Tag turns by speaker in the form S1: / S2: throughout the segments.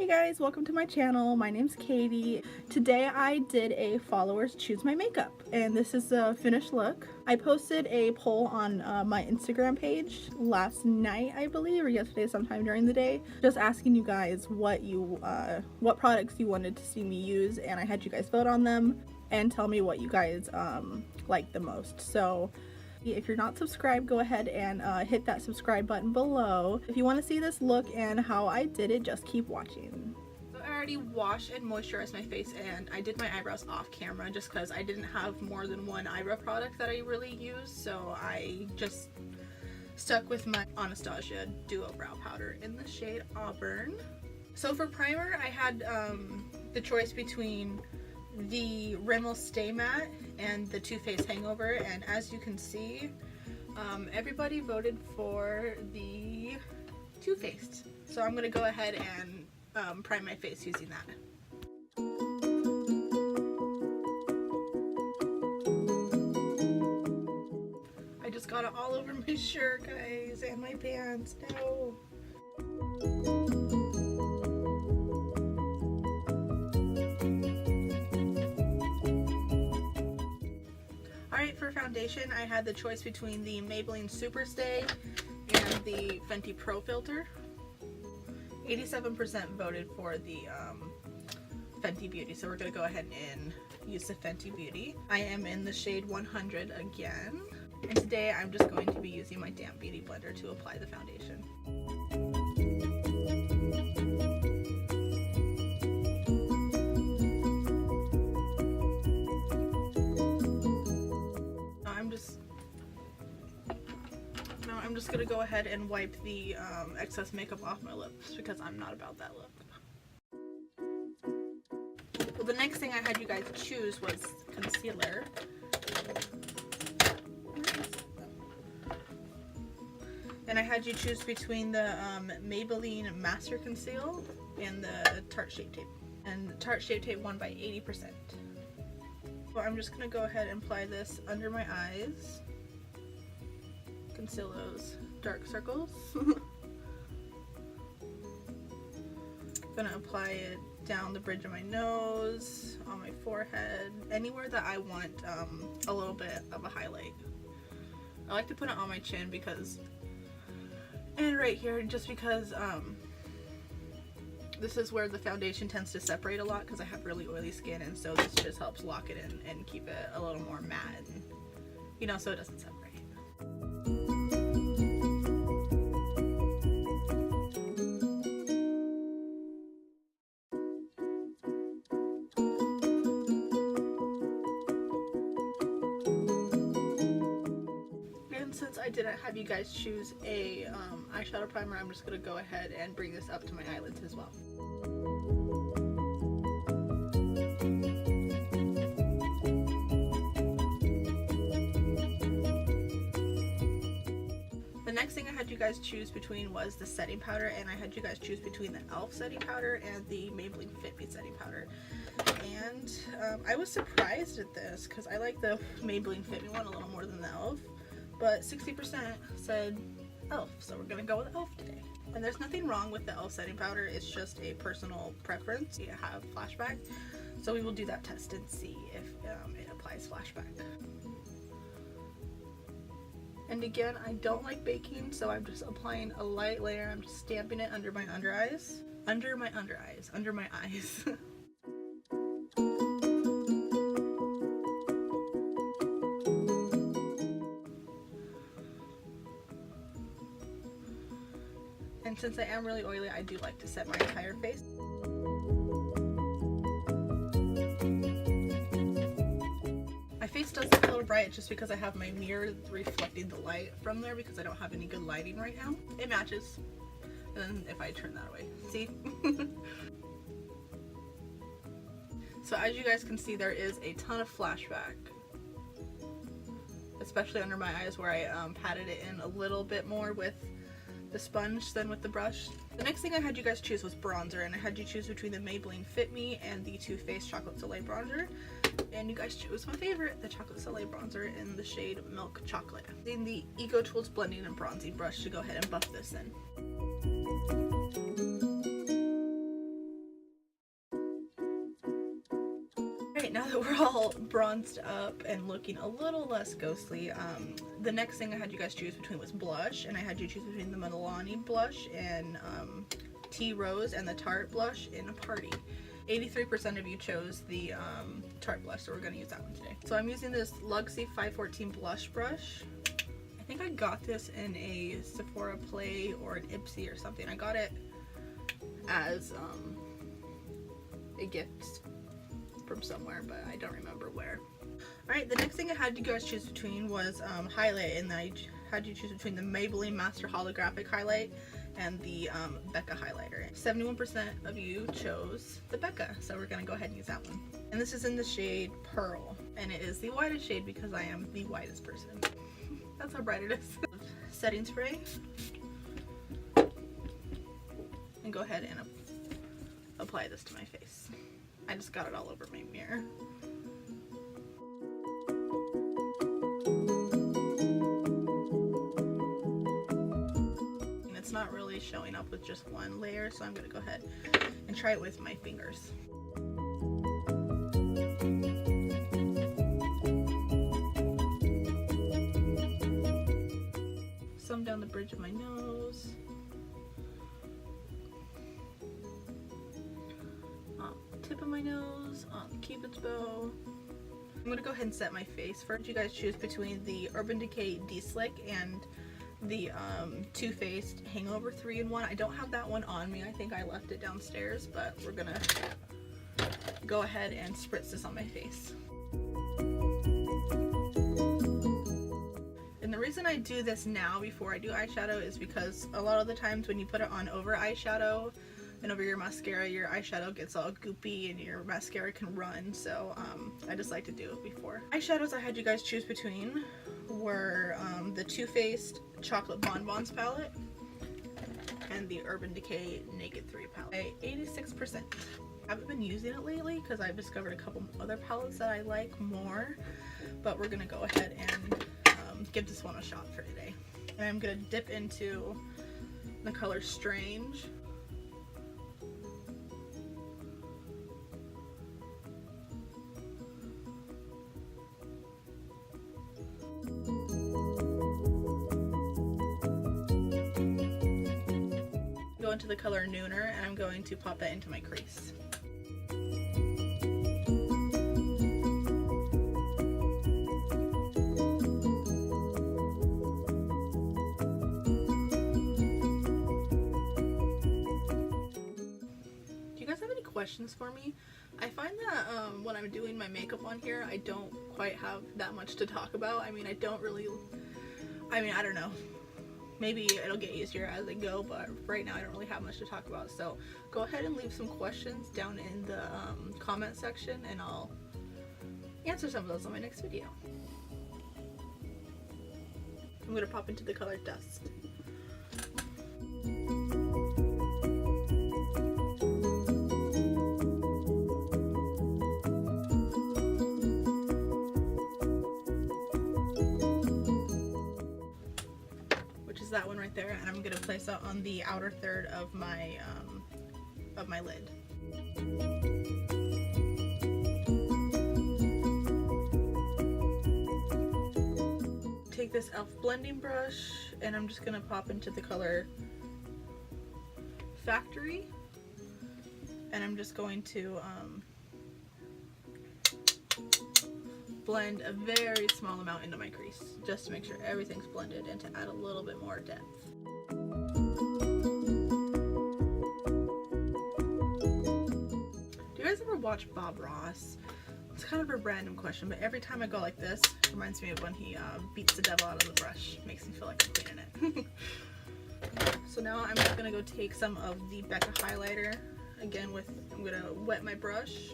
S1: Hey guys, welcome to my channel. My name's Katie. Today I did a followers choose my makeup and this is the finished look. I posted a poll on my Instagram page last night, I believe, or yesterday sometime during the day, just asking you guys what products you wanted to see me use, and I had you guys vote on them and tell me what you guys like the most. So if you're not subscribed, go ahead and hit that subscribe button below. If you want to see this look and how I did it, just keep watching. So I already washed and moisturized my face, and I did my eyebrows off camera just because I didn't have more than one eyebrow product that I really used, so I just stuck with my Anastasia Duo Brow Powder in the shade Auburn. So for primer, I had the choice between the Rimmel Stay Matte and the Too Faced Hangover, and as you can see, everybody voted for the Too Faced. So I'm gonna go ahead and prime my face using that. I just got it all over my shirt, guys, and my pants. No. Alright, for foundation, I had the choice between the Maybelline Superstay and the Fenty Pro Filter. 87% voted for the Fenty Beauty, so we're going to go ahead and use the Fenty Beauty. I am in the shade 100 again, and today I'm just going to be using my damp beauty blender to apply the foundation. I'm just gonna go ahead and wipe the excess makeup off my lips because I'm not about that look. Well, the next thing I had you guys choose was concealer. And I had you choose between the Maybelline Master Conceal and the Tarte Shape Tape. And the Tarte Shape Tape won by 80%. So I'm just gonna go ahead and apply this under my eyes. Conceal those dark circles. Gonna apply it down the bridge of my nose, on my forehead, anywhere that I want a little bit of a highlight. I like to put it on my chin because, and right here, just because this is where the foundation tends to separate a lot because I have really oily skin, and so this just helps lock it in and keep it a little more matte, and, you know, so it doesn't separate. Since I didn't have you guys choose a eyeshadow primer, I'm just going to go ahead and bring this up to my eyelids as well. The next thing I had you guys choose between was the setting powder, and I had you guys choose between the e.l.f. setting powder and the Maybelline Fit Me setting powder. And I was surprised at this because I like the Maybelline Fit Me one a little more than the e.l.f. But 60% said e.l.f., so we're gonna go with e.l.f. today. And there's nothing wrong with the e.l.f. setting powder, it's just a personal preference. You have flashback, so we will do that test and see if it applies flashback. And again, I don't like baking, so I'm just applying a light layer. I'm just stamping it under my under eyes. Under my eyes. And since I am really oily, I do like to set my entire face. My face does look a little bright just because I have my mirror reflecting the light from there because I don't have any good lighting right now. It matches. And then if I turn that away, see? So as you guys can see, there is a ton of flashback, especially under my eyes where I patted it in a little bit more with the sponge than with the brush. The next thing I had you guys choose was bronzer, and I had you choose between the Maybelline Fit Me and the Too Faced Chocolate Soleil bronzer, and you guys chose my favorite, the Chocolate Soleil bronzer in the shade Milk Chocolate. Using the Ego Tools blending and bronzing brush to go ahead and buff this in. Alright, now that we're all bronzed up and looking a little less ghostly, the next thing I had you guys choose between was blush, and I had you choose between the Milani blush and Tea Rose and the Tarte blush in Party. 83% of you chose the Tarte blush, so we're going to use that one today. So I'm using this Luxie 514 blush brush. I think I got this in a Sephora Play or an Ipsy or something. I got it as a gift from somewhere, but I don't remember where. Alright, the next thing I had you guys choose between was highlight, and I had you choose between the Maybelline Master Holographic Highlight and the Becca highlighter. 71% of you chose the Becca, so we're gonna go ahead and use that one. And this is in the shade Pearl, and it is the whitest shade because I am the whitest person. That's how bright it is. Setting spray, and go ahead and apply this to my face. I just got it all over my mirror. It's not really showing up with just one layer, so I'm going to go ahead and try it with my fingers. Some down the bridge of my nose. Tip of my nose, on the Cupid's bow. I'm going to go ahead and set my face. First, you guys choose between the Urban Decay De-Slick and the Too Faced Hangover 3-in-1. I don't have that one on me. I think I left it downstairs, but we're gonna go ahead and spritz this on my face. And the reason I do this now before I do eyeshadow is because a lot of the times when you put it on over eyeshadow and over your mascara, your eyeshadow gets all goopy and your mascara can run, so I just like to do it before. Eyeshadows I had you guys choose between were the Too Faced Chocolate Bonbons palette and the Urban Decay Naked 3 palette. 86%. I haven't been using it lately because I've discovered a couple other palettes that I like more, but we're gonna go ahead and give this one a shot for today. And I'm gonna dip into the color Strange. Go into the color Nooner, and I'm going to pop that into my crease. Do you guys have any questions for me? I find that when I'm doing my makeup on here, I don't quite have that much to talk about. I mean, I don't know. Maybe it'll get easier as I go, but right now I don't really have much to talk about. So go ahead and leave some questions down in the comment section, and I'll answer some of those on my next video. I'm going to pop into the color Dust. That one right there, and I'm gonna place that on the outer third of my lid. Take this e.l.f. blending brush, and I'm just gonna pop into the color Factory, and I'm just going to blend a very small amount into my crease just to make sure everything's blended and to add a little bit more depth. Do you guys ever watch Bob Ross? It's kind of a random question, but every time I go like this, it reminds me of when he beats the devil out of the brush. Makes me feel like I'm cleaning it. So now I'm just gonna go take some of the Becca highlighter again I'm gonna wet my brush.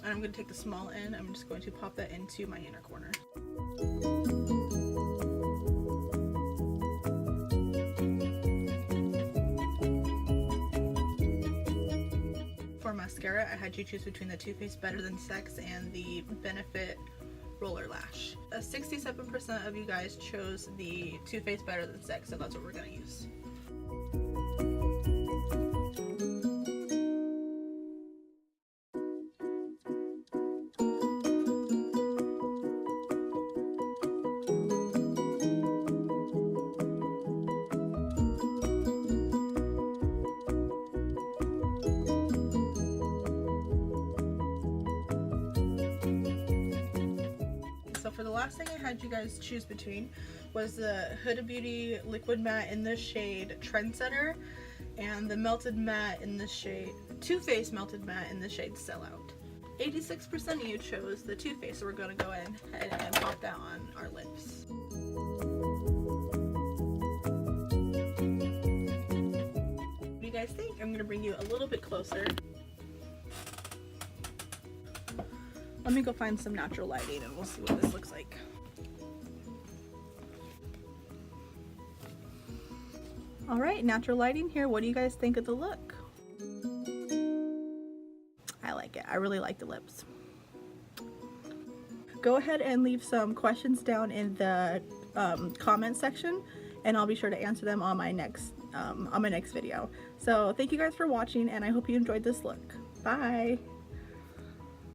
S1: And I'm going to take the small end, I'm just going to pop that into my inner corner. For mascara, I had you choose between the Too Faced Better Than Sex and the Benefit Roller Lash. 67% of you guys chose the Too Faced Better Than Sex, so that's what we're going to use. So for the last thing I had you guys choose between was the Huda Beauty Liquid Matte in the shade Trendsetter and the Melted Matte in the shade Too Faced Melted Matte in the shade Sellout. 86% of you chose the Too Faced, so we're going to go ahead and pop that on our lips. What do you guys think? I'm going to bring you a little bit closer. Let me go find some natural lighting and we'll see what this looks like. Alright, natural lighting here. What do you guys think of the look? I like it. I really like the lips. Go ahead and leave some questions down in the comment section and I'll be sure to answer them on my next video. So thank you guys for watching and I hope you enjoyed this look. Bye!